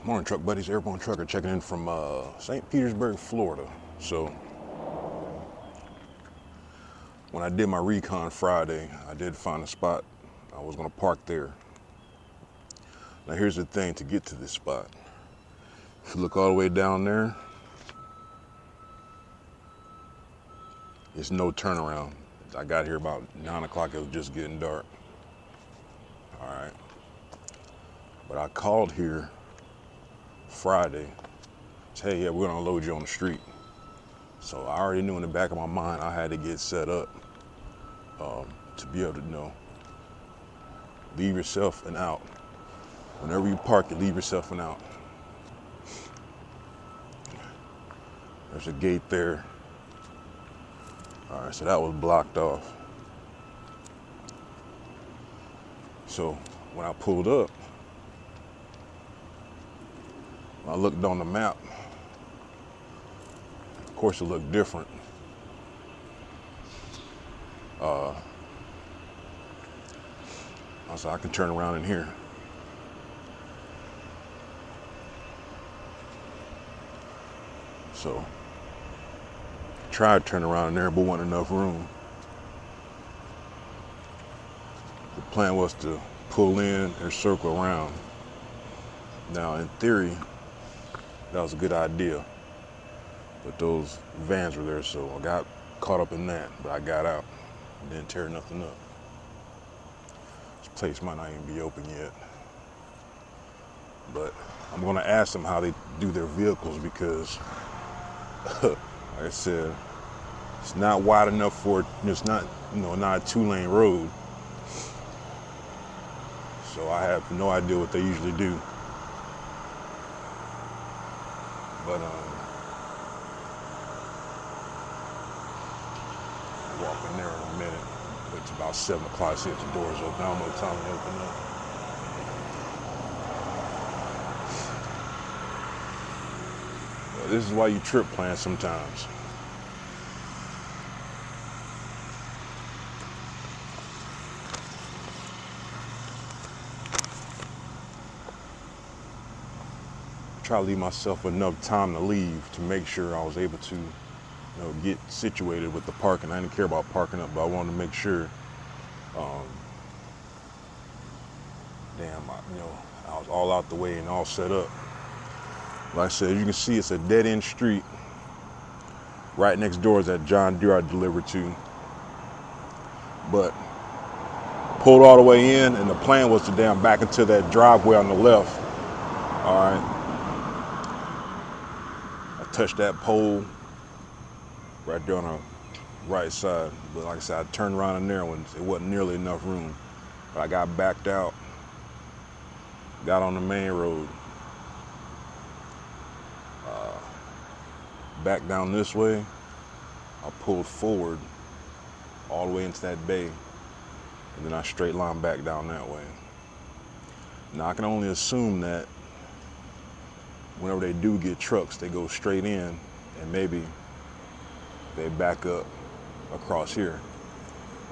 Morning, truck buddies. Airborne Trucker checking in from St. Petersburg, Florida. So, when I did my recon Friday, I did find a spot. I was going to park there. Now, here's the thing to get to this spot. If you look all the way down there, it's no turnaround. I got here about 9 o'clock. It was just getting dark. All right. But I called here Friday. Hey, yeah, we're going to unload you on the street. So I already knew in the back of my mind I had to get set up to be able to leave yourself an out. Whenever you park, you leave yourself an out. There's a gate there. All right, so that was blocked off. So when I pulled up, I looked on the map. Of course, it looked different. I said, I can turn around in here. So, tried to turn around in there, but wasn't enough room. The plan was to pull in and circle around. Now, in theory, that was a good idea. But those vans were there, so I got caught up in that. But I got out, didn't tear nothing up. This place might not even be open yet. But I'm gonna ask them how they do their vehicles because, like I said, it's not wide enough for, it's not, not a 2-lane road. So I have no idea what they usually do. But walk in there in a minute. It's about 7 o'clock, see if the doors open. I don't know what time they open up. Well, this is why you trip plan sometimes. Try to leave myself enough time to leave to make sure I was able to get situated with the parking. I didn't care about parking up, but I wanted to make sure. I was all out the way and all set up. Like I said, you can see it's a dead-end street. Right next door is that John Deere I delivered to. But pulled all the way in, and the plan was to back into that driveway on the left. All right. I touched that pole right there on the right side. But like I said, I turned around in there when it wasn't nearly enough room. But I got backed out, got on the main road, back down this way. I pulled forward all the way into that bay, and then I straight line back down that way. Now I can only assume that whenever they do get trucks, they go straight in, and maybe they back up across here.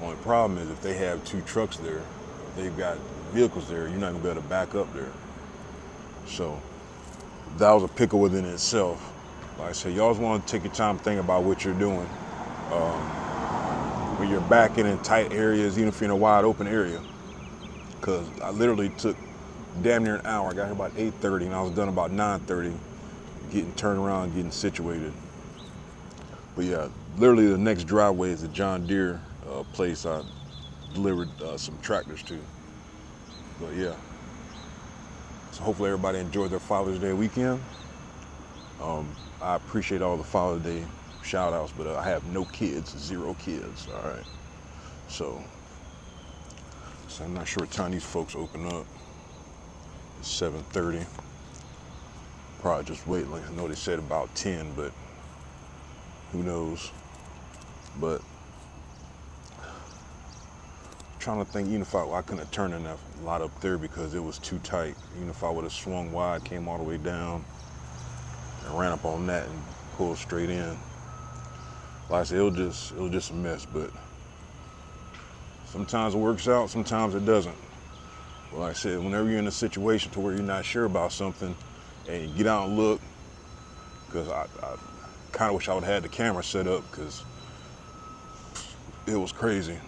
Only problem is if they have 2 trucks there, if they've got vehicles there, you're not gonna be able to back up there. So that was a pickle within itself. Like I said, you always want to take your time thinking about what you're doing. When you're backing in tight areas, even if you're in a wide open area. Because I literally took damn near an hour. I got here about 8:30 and I was done about 9:30, getting turned around, getting situated. But yeah, literally the next driveway is a John Deere place I delivered some tractors to. But yeah, so hopefully everybody enjoyed their Father's Day weekend. I appreciate all the Father's Day shout outs, but I have no kids, 0 kids, all right? So I'm not sure what time these folks open up. It's 7:30. Probably just waiting. Like I know they said about 10, but who knows? But trying to think, even if I couldn't have turned enough lot up there because it was too tight. Even if I would have swung wide, came all the way down, and ran up on that and pulled straight in. Like I said, it was just a mess, but sometimes it works out, sometimes it doesn't. Well, like I said, whenever you're in a situation to where you're not sure about something, and get out and look, because I kind of wish I would have had the camera set up, because it was crazy. You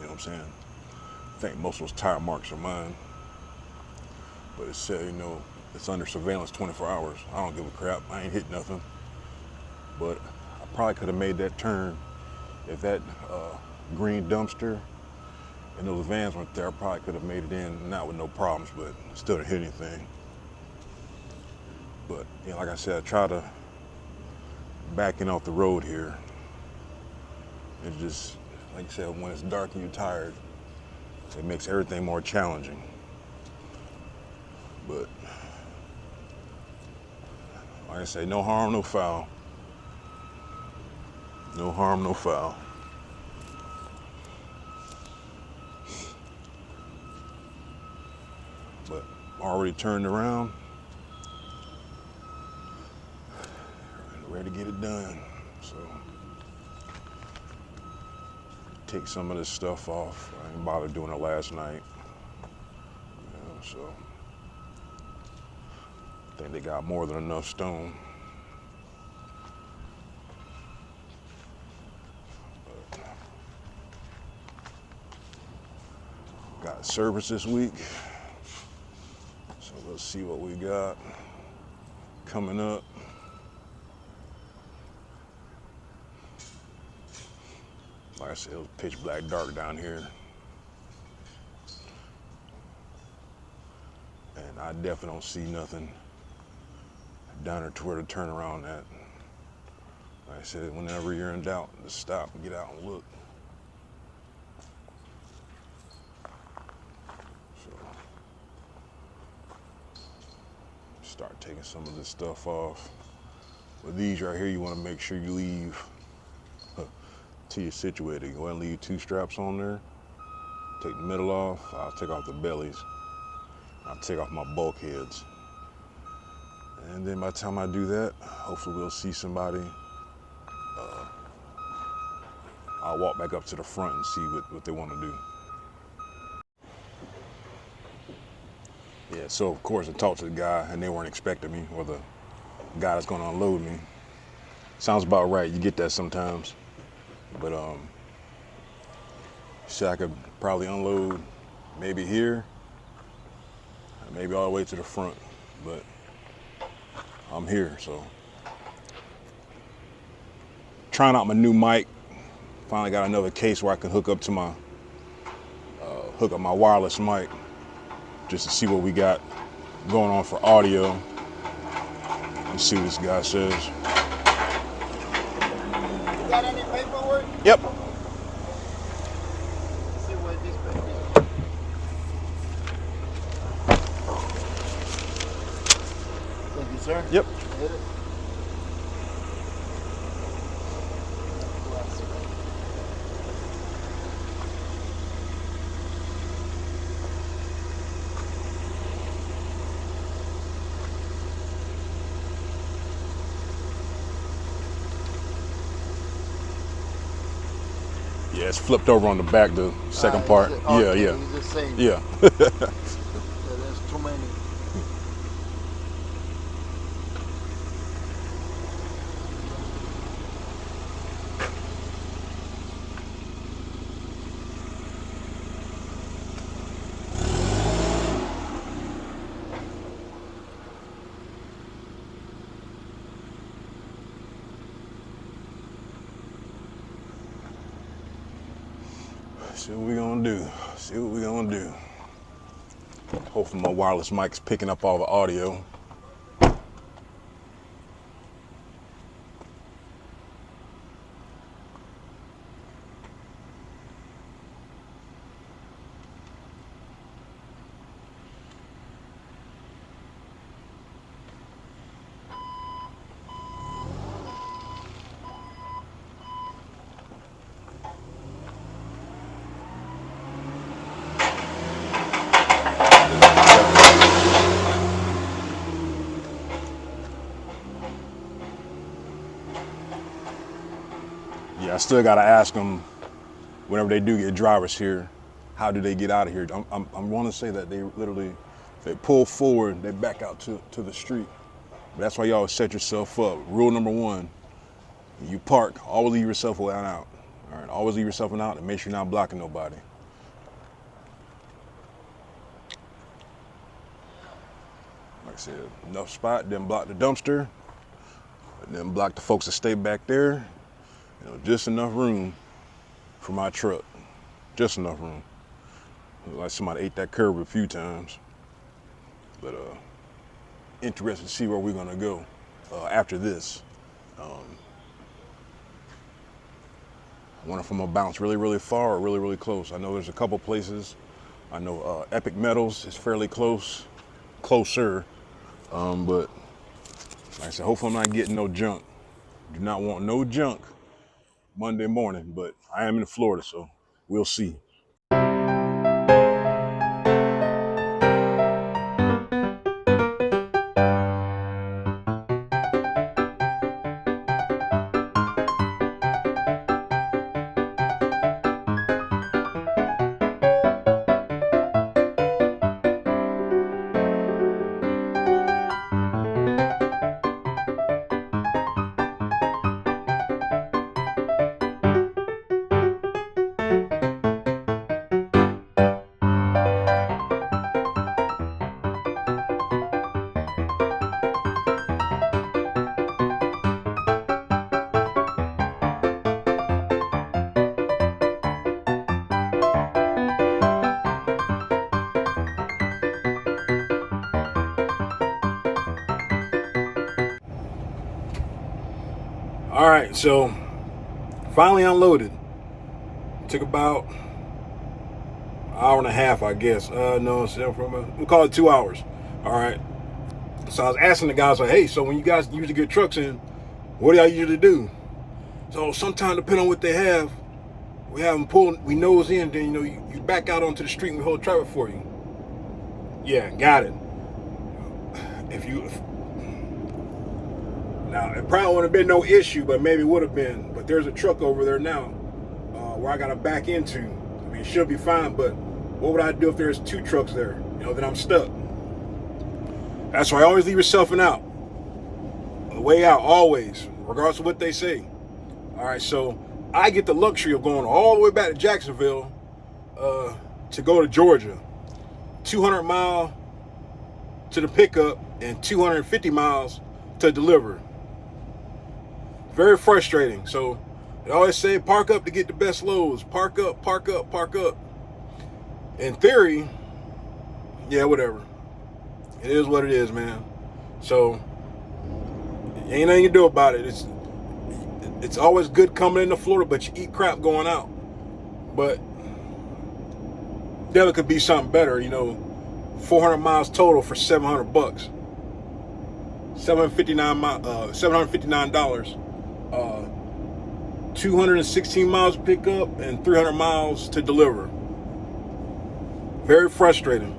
know what I'm saying? I think most of those tire marks are mine. But it said, you know, it's under surveillance 24 hours. I don't give a crap. I ain't hit nothing. But I probably could have made that turn if that green dumpster and those vans weren't there. I probably could have made it in, not with no problems, but still didn't hit anything. But, you know, like I said, I try to backing off the road here. It's just, like you said, when it's dark and you're tired, it makes everything more challenging. But, like I say, no harm, no foul. No harm, no foul. But already turned around, ready to get it done. So, take some of this stuff off. I didn't bother doing it last night. You know, so, I think they got more than enough stone. But, got service this week. So let's see what we got coming up. Like I said, it was pitch black dark down here. And I definitely don't see nothing down there to where to turn around at. Like I said, whenever you're in doubt, just stop and get out and look. So, start taking some of this stuff off. But these right here, you want to make sure you leave till you're situated. Go ahead and leave 2 straps on there. Take the middle off. I'll take off the bellies. I'll take off my bulkheads. And then by the time I do that, hopefully we'll see somebody. I'll walk back up to the front and see what they want to do. Yeah, so of course I talked to the guy and they weren't expecting me, or the guy that's going to unload me. Sounds about right. You get that sometimes. But said I could probably unload maybe here, maybe all the way to the front, but I'm here, so. Trying out my new mic. Finally got another case where I can hook up to my, hook up my wireless mic, just to see what we got going on for audio. Let's see what this guy says. You got any paperwork? Yep. Let's see what this paper is. Thank you, sir. Yep. Hit it. Yeah, it's flipped over on the back, the second part. Yeah, yeah. He's the same. Yeah. So there's too many. See what we gonna do. See what we gonna do. Hopefully my wireless mic's picking up all the audio. Yeah, I still gotta ask them, whenever they do get drivers here, how do they get out of here? I'm want to say that they literally They pull forward, they back out to the street. That's why you always set yourself up. Rule number one, you park, always leave yourself out. All right, always leave yourself out and make sure you're not blocking nobody. Like I said, enough spot, then block the dumpster, and then block the folks that stay back there. You know, just enough room for my truck. Just enough room. Like somebody ate that curb a few times. But interested to see where we're gonna go after this. I wonder if I'm gonna bounce really, really far or really, really close. I know there's a couple places. I know Epic Metals is fairly closer. But like I said, hopefully I'm not getting no junk. Do not want no junk Monday morning, but I am in Florida, so we'll see. All right, so finally unloaded. Took about an hour and a half, I guess. No, we'll call it 2 hours. All right. So I was asking the guys, like, hey, so when you guys usually get trucks in, what do y'all usually do? So sometimes, depending on what they have, we have them pull, we nose in, then, you know, you back out onto the street and we hold traffic for you. Yeah, got it. Now, it probably wouldn't have been no issue, but maybe it would have been. But there's a truck over there now where I got to back into. I mean, it should be fine, but what would I do if there's 2 trucks there? You know, then I'm stuck. That's why I always leave yourself an out. The way out, always, regardless of what they say. All right, so I get the luxury of going all the way back to Jacksonville to go to Georgia. 200 mile to the pickup and 250 miles to deliver. Very frustrating. So they always say park up to get the best loads. Park up, park up, park up. In theory, yeah, whatever. It is what it is, man. So ain't nothing you can do about it. It's always good coming into Florida, but you eat crap going out. But there could be something better, you know. 400 miles total for $700. $759. 216 miles to pick up and 300 miles to deliver. Very frustrating.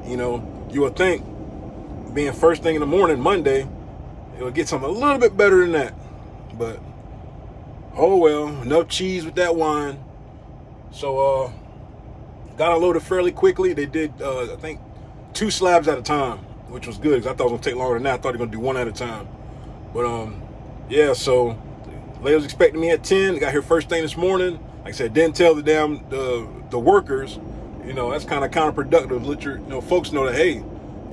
You know, you would think being first thing in the morning, Monday, it would get something a little bit better than that. But, oh well, enough cheese with that wine. So, got unloaded fairly quickly. They did, I think, 2 slabs at a time, which was good because I thought it was going to take longer than that. I thought they were going to do 1 at a time. But, yeah, so lady was expecting me at 10. Got here first thing this morning. Like I said, didn't tell the workers. You know, that's kind of counterproductive. Let your folks know that, hey,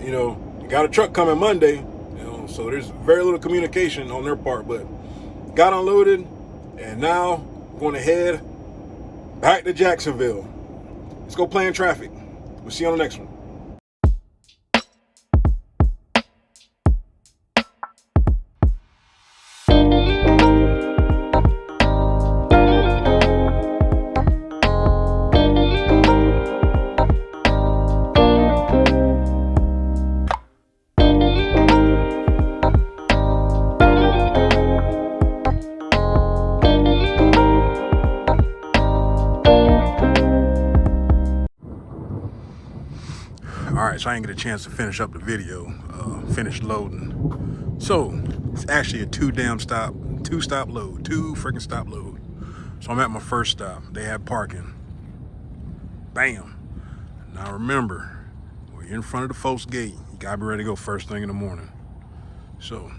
you know, you got a truck coming Monday. You know, so there's very little communication on their part. But got unloaded, and now we're going to head back to Jacksonville. Let's go play in traffic. We'll see you on the next one. Alright, so I didn't get a chance to finish up the video, finish loading. So, it's actually a 2 stop load, 2 freaking stop load. So I'm at my first stop. They had parking. Bam. Now remember, You're in front of the folks' gate. You gotta be ready to go first thing in the morning. So,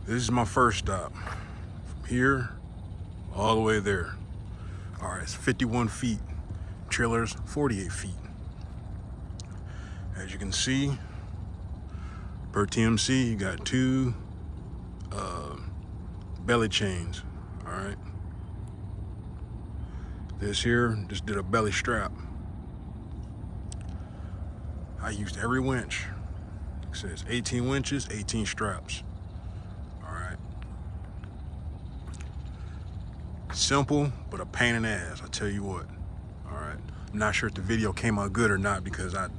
this is my first stop. From here, all the way there. All right, it's 51 feet. Trailer's 48 feet. As you can see, per TMC, you got 2 belly chains, all right? This here just did a belly strap. I used every winch. It says 18 winches, 18 straps. All right. Simple, but a pain in the ass, I tell you what. All right. I'm not sure if the video came out good or not because I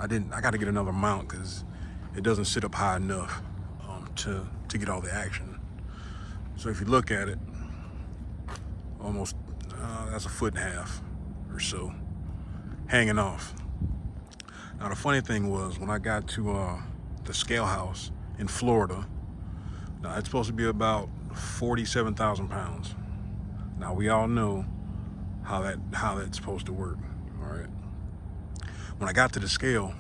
got to get another mount because it doesn't sit up high enough to get all the action. So if you look at it, almost that's a 1.5 feet or so hanging off. Now the funny thing was when I got to the scale house in Florida, now it's supposed to be about 47,000 pounds. Now we all know how that's supposed to work. All right. When I got to the scale,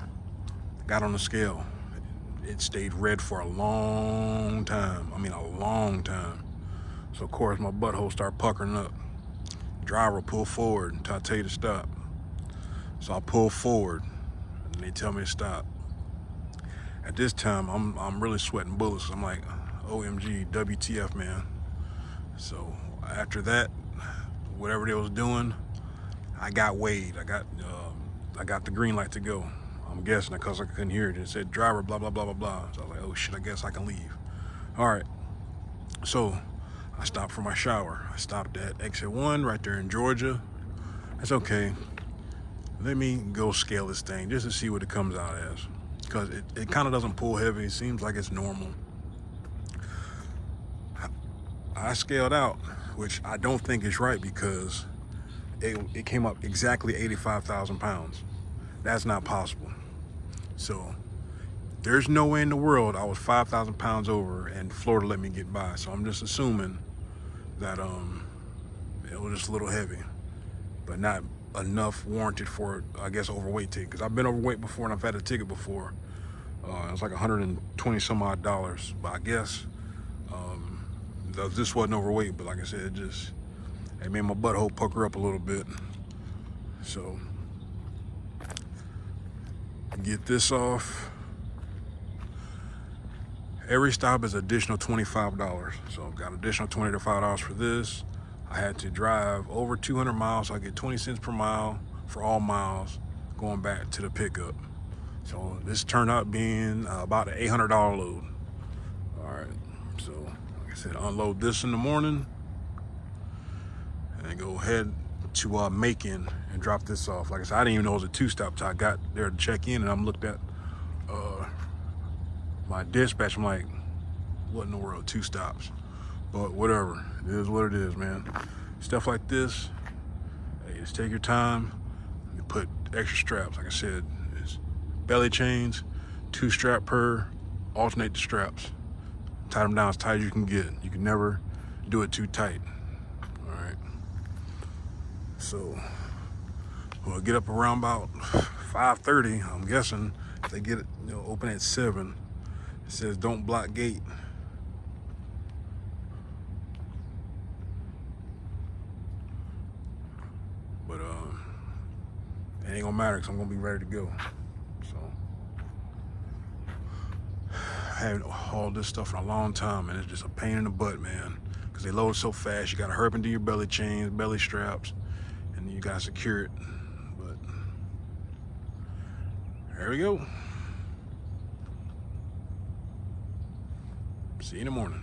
got on the scale, it stayed red for a long time. I mean a long time. So of course my butthole started puckering up. Driver pull forward until I tell you to stop. So I pull forward and they tell me to stop. At this time I'm really sweating bullets. I'm like, OMG, WTF, man. So after that, whatever they was doing, I got weighed. I got the green light to go. I'm guessing because I couldn't hear it. It said driver blah blah blah blah blah. So I was like, oh shit, I guess I can leave. All right. So I stopped for my shower. I stopped at exit 1 right there in Georgia. That's okay. Let me go scale this thing just to see what it comes out as. Because it kind of doesn't pull heavy. It seems like it's normal. I scaled out, which I don't think is right because it came up exactly 85,000 pounds. That's not possible. So there's no way in the world I was 5,000 pounds over and Florida let me get by. So I'm just assuming that it was just a little heavy, but not enough warranted for, I guess, overweight ticket. Because I've been overweight before and I've had a ticket before. It was like 120 some odd dollars. But I guess this wasn't overweight, but like I said, it made my butthole pucker up a little bit. So get this off. Every stop is additional $25. So I've got additional $20 to $5 for this. I had to drive over 200 miles. So I get 20 cents per mile for all miles going back to the pickup. So this turned out being about an $800 load. All right, so like I said, unload this in the morning and go head to Macon and drop this off. Like I said, I didn't even know it was a 2-stop till I got there to check in, and I'm looked at my dispatch. I'm like, what in the world, 2 stops? But whatever, it is what it is, man. Stuff like this, hey, just take your time. You put extra straps. Like I said, it's belly chains, 2 strap per, alternate the straps. Tie them down as tight as you can get. You can never do it too tight. All right. So we'll get up around about 5:30. I'm guessing if they get it, open at 7. It says don't block gate. But it ain't gonna matter because I'm gonna be ready to go. So I haven't hauled this stuff in a long time, and it's just a pain in the butt, man. Because they load so fast, you gotta hurry up and do your belly chains, belly straps, and you gotta secure it. But there we go. See you in the morning.